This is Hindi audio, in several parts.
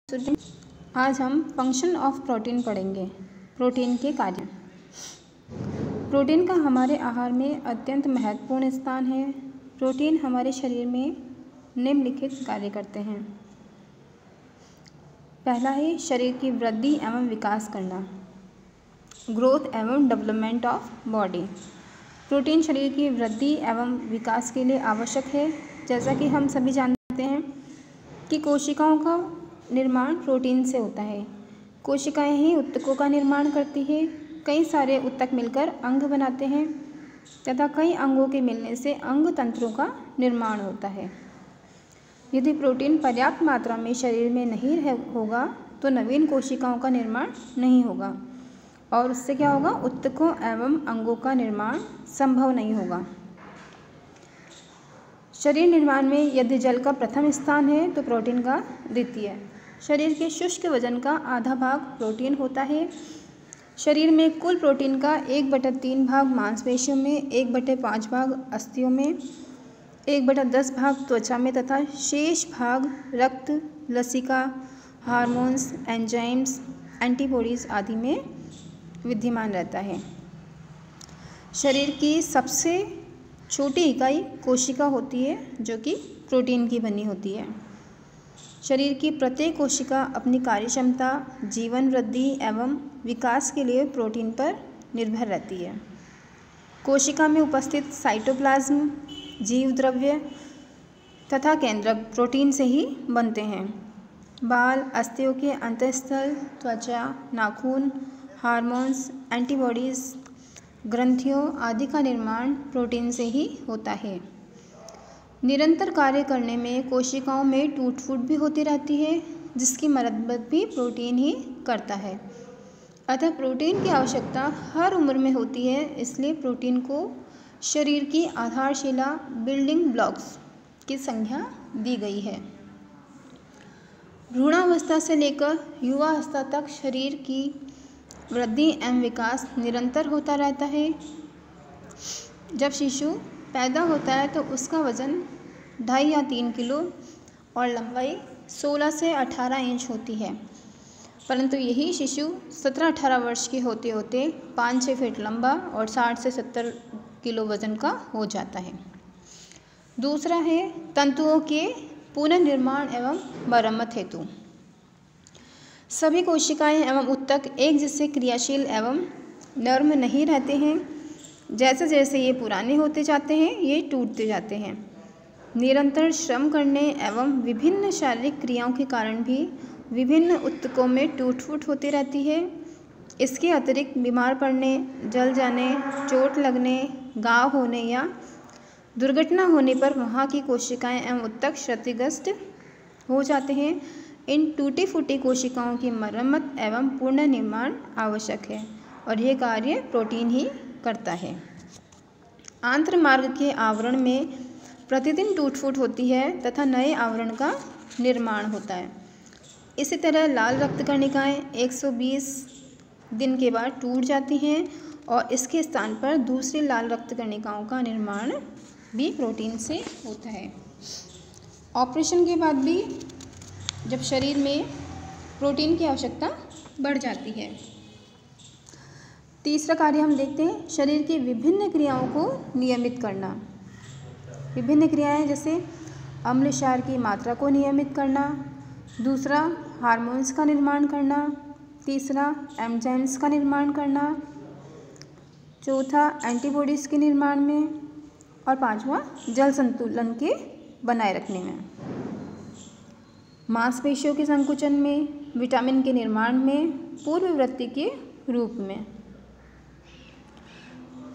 आज हम फंक्शन ऑफ प्रोटीन पढ़ेंगे। प्रोटीन के कार्य। प्रोटीन का हमारे आहार में अत्यंत महत्वपूर्ण स्थान है। प्रोटीन हमारे शरीर में निम्नलिखित कार्य करते हैं। पहला है शरीर की वृद्धि एवं विकास करना, ग्रोथ एवं डेवलपमेंट ऑफ बॉडी। प्रोटीन शरीर की वृद्धि एवं विकास के लिए आवश्यक है। जैसा कि हम सभी जानते हैं कि कोशिकाओं का निर्माण प्रोटीन से होता है। कोशिकाएं ही ऊतकों का निर्माण करती है। कई सारे ऊतक मिलकर अंग बनाते हैं तथा कई अंगों के मिलने से अंग तंत्रों का निर्माण होता है। यदि प्रोटीन पर्याप्त मात्रा में शरीर में नहीं होगा तो नवीन कोशिकाओं का निर्माण नहीं होगा और उससे क्या होगा, ऊतकों एवं अंगों का निर्माण संभव नहीं होगा। शरीर निर्माण में यदि जल का प्रथम स्थान है तो प्रोटीन का द्वितीय। शरीर के शुष्क वजन का आधा भाग प्रोटीन होता है। शरीर में कुल प्रोटीन का 1/3 भाग मांसपेशियों में, 1/5 भाग अस्थियों में, 1/10 भाग त्वचा में तथा शेष भाग रक्त, लसिका, हार्मोन्स, एंजाइम्स, एंटीबॉडीज आदि में विद्यमान रहता है। शरीर की सबसे छोटी इकाई कोशिका होती है जो कि प्रोटीन की बनी होती है। शरीर की प्रत्येक कोशिका अपनी कार्यक्षमता, जीवन वृद्धि एवं विकास के लिए प्रोटीन पर निर्भर रहती है। कोशिका में उपस्थित साइटोप्लाज्म, जीव द्रव्य तथा केंद्रक प्रोटीन से ही बनते हैं। बाल, अस्थियों के अंतःस्थल, त्वचा, नाखून, हार्मोन्स, एंटीबॉडीज, ग्रंथियों आदि का निर्माण प्रोटीन से ही होता है। निरंतर कार्य करने में कोशिकाओं में टूट फूट भी होती रहती है जिसकी मरम्मत भी प्रोटीन ही करता है। अतः प्रोटीन की आवश्यकता हर उम्र में होती है। इसलिए प्रोटीन को शरीर की आधारशिला, बिल्डिंग ब्लॉक्स की संज्ञा दी गई है। भ्रूणावस्था से लेकर युवावस्था तक शरीर की वृद्धि एवं विकास निरंतर होता रहता है। जब शिशु पैदा होता है तो उसका वज़न 2.5 या 3 किलो और लंबाई 16 से 18 इंच होती है, परंतु यही शिशु 17-18 वर्ष के होते होते 5-6 फीट लंबा और 60 से 70 किलो वज़न का हो जाता है। दूसरा है तंतुओं के पुनर्निर्माण एवं मरम्मत हेतु। सभी कोशिकाएं एवं ऊतक एक जैसे क्रियाशील एवं नर्म नहीं रहते हैं। जैसे जैसे ये पुराने होते जाते हैं ये टूटते जाते हैं। निरंतर श्रम करने एवं विभिन्न शारीरिक क्रियाओं के कारण भी विभिन्न ऊतकों में टूट फूट होती रहती है। इसके अतिरिक्त बीमार पड़ने, जल जाने, चोट लगने, घाव होने या दुर्घटना होने पर वहाँ की कोशिकाएं एवं ऊतक क्षतिग्रस्त हो जाते हैं। इन टूटी फूटी कोशिकाओं की मरम्मत एवं पुनर्निर्माण आवश्यक है और यह कार्य प्रोटीन ही करता है। आंत्र मार्ग के आवरण में प्रतिदिन टूट फूट होती है तथा नए आवरण का निर्माण होता है। इसी तरह लाल रक्त कणिकाएं 120 दिन के बाद टूट जाती हैं और इसके स्थान पर दूसरी लाल रक्त कणिकाओं का निर्माण भी प्रोटीन से होता है। ऑपरेशन के बाद भी जब शरीर में प्रोटीन की आवश्यकता बढ़ जाती है। तीसरा कार्य हम देखते हैं शरीर की विभिन्न क्रियाओं को नियमित करना। विभिन्न क्रियाएं जैसे अम्ल क्षार की मात्रा को नियमित करना, दूसरा हार्मोन्स का निर्माण करना, तीसरा एंजाइम्स का निर्माण करना, चौथा एंटीबॉडीज के निर्माण में और पांचवा जल संतुलन के बनाए रखने में, मांसपेशियों के संकुचन में, विटामिन के निर्माण में, पूर्ववृत्ति के रूप में।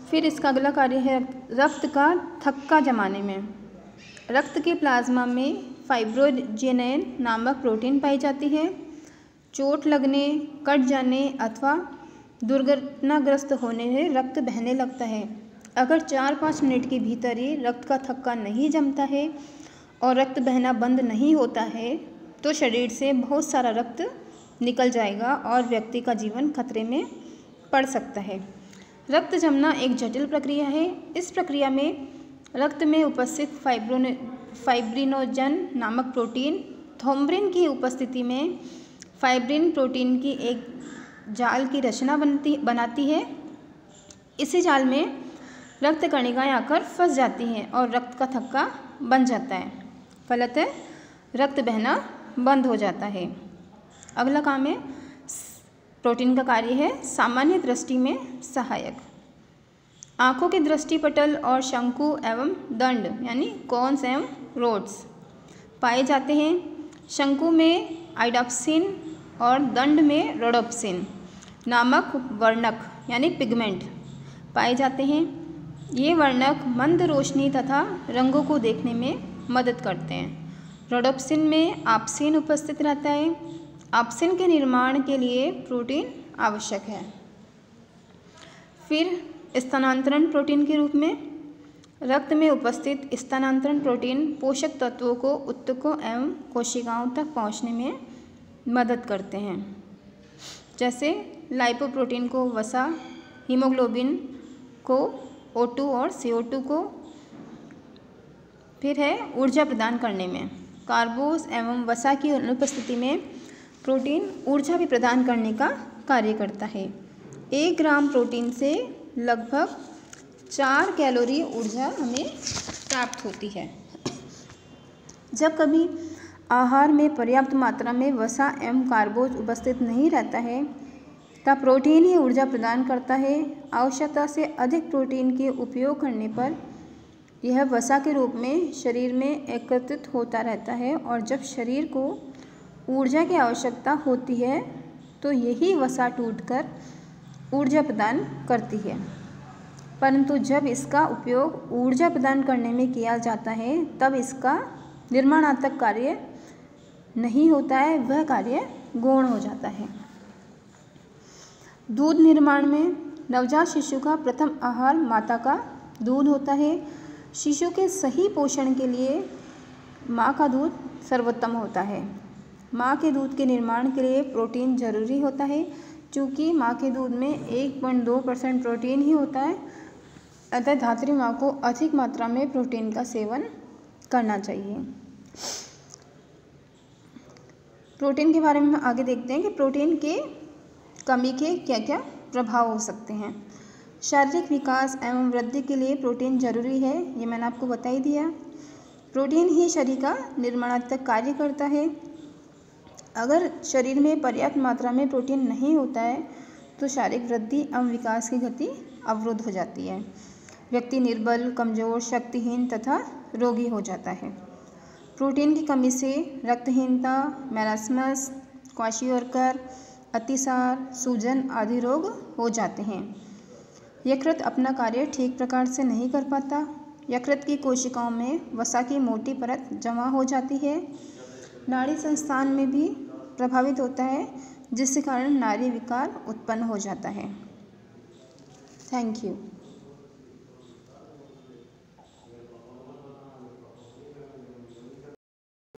फिर इसका अगला कार्य है रक्त का थक्का जमाने में। रक्त के प्लाज्मा में फाइब्रोजेनेन नामक प्रोटीन पाई जाती है। चोट लगने, कट जाने अथवा दुर्घटनाग्रस्त होने से रक्त बहने लगता है। अगर 4-5 मिनट के भीतर ही रक्त का थक्का नहीं जमता है और रक्त बहना बंद नहीं होता है तो शरीर से बहुत सारा रक्त निकल जाएगा और व्यक्ति का जीवन खतरे में पड़ सकता है। रक्त जमना एक जटिल प्रक्रिया है। इस प्रक्रिया में रक्त में उपस्थित फाइब्रिनोजन नामक प्रोटीन थ्रोम्बिन की उपस्थिति में फाइब्रिन प्रोटीन की एक जाल की रचना बनाती है। इसी जाल में रक्त कणिकाएं आकर फंस जाती हैं और रक्त का थक्का बन जाता है। फलतः रक्त बहना बंद हो जाता है। अगला काम है प्रोटीन का कार्य है सामान्य दृष्टि में सहायक। आँखों के दृष्टिपटल और शंकु एवं दंड यानी कोन्स एवं रोड्स पाए जाते हैं। शंकु में आइडोप्सिन और दंड में रोडोप्सिन नामक वर्णक यानी पिगमेंट पाए जाते हैं। ये वर्णक मंद रोशनी तथा रंगों को देखने में मदद करते हैं। रोडोप्सिन में ऑप्सिन उपस्थित रहता है। ऑप्सिन के निर्माण के लिए प्रोटीन आवश्यक है। फिर स्थानांतरण प्रोटीन के रूप में रक्त में उपस्थित स्थानांतरण प्रोटीन पोषक तत्वों को ऊतकों एवं कोशिकाओं तक पहुंचने में मदद करते हैं। जैसे लाइपोप्रोटीन को वसा, हीमोग्लोबिन को O2 और CO2 को, फिर है ऊर्जा प्रदान करने में कार्बोस एवं वसा की अनुपस्थिति में प्रोटीन ऊर्जा भी प्रदान करने का कार्य करता है। 1 ग्राम प्रोटीन से लगभग 4 कैलोरी ऊर्जा हमें प्राप्त होती है। जब कभी आहार में पर्याप्त मात्रा में वसा एवं कार्बोज उपस्थित नहीं रहता है तब प्रोटीन ही ऊर्जा प्रदान करता है। आवश्यकता से अधिक प्रोटीन के उपयोग करने पर यह वसा के रूप में शरीर में एकत्रित होता रहता है और जब शरीर को ऊर्जा की आवश्यकता होती है तो यही वसा टूटकर ऊर्जा प्रदान करती है। परंतु जब इसका उपयोग ऊर्जा प्रदान करने में किया जाता है तब इसका निर्माणात्मक कार्य नहीं होता है, वह कार्य गौण हो जाता है। दूध निर्माण में नवजात शिशु का प्रथम आहार माता का दूध होता है। शिशु के सही पोषण के लिए माँ का दूध सर्वोत्तम होता है। माँ के दूध के निर्माण के लिए प्रोटीन जरूरी होता है। चूँकि माँ के दूध में 1.2% प्रोटीन ही होता है, अतः धात्री माँ को अधिक मात्रा में प्रोटीन का सेवन करना चाहिए। प्रोटीन के बारे में आगे देखते हैं कि प्रोटीन के कमी के क्या क्या प्रभाव हो सकते हैं। शारीरिक विकास एवं वृद्धि के लिए प्रोटीन जरूरी है, ये मैंने आपको बता ही दिया। प्रोटीन ही शरीर का निर्माणात्मक कार्य करता है। अगर शरीर में पर्याप्त मात्रा में प्रोटीन नहीं होता है तो शारीरिक वृद्धि एवं विकास की गति अवरुद्ध हो जाती है। व्यक्ति निर्बल, कमजोर, शक्तिहीन तथा रोगी हो जाता है। प्रोटीन की कमी से रक्तहीनता, मैलास्मस, क्वाशियोरकर, अतिसार, सूजन आदि रोग हो जाते हैं। यकृत अपना कार्य ठीक प्रकार से नहीं कर पाता। यकृत की कोशिकाओं में वसा की मोटी परत जमा हो जाती है। नाड़ी संस्थान में भी प्रभावित होता है, जिसके कारण नाड़ी विकार उत्पन्न हो जाता है। Thank you.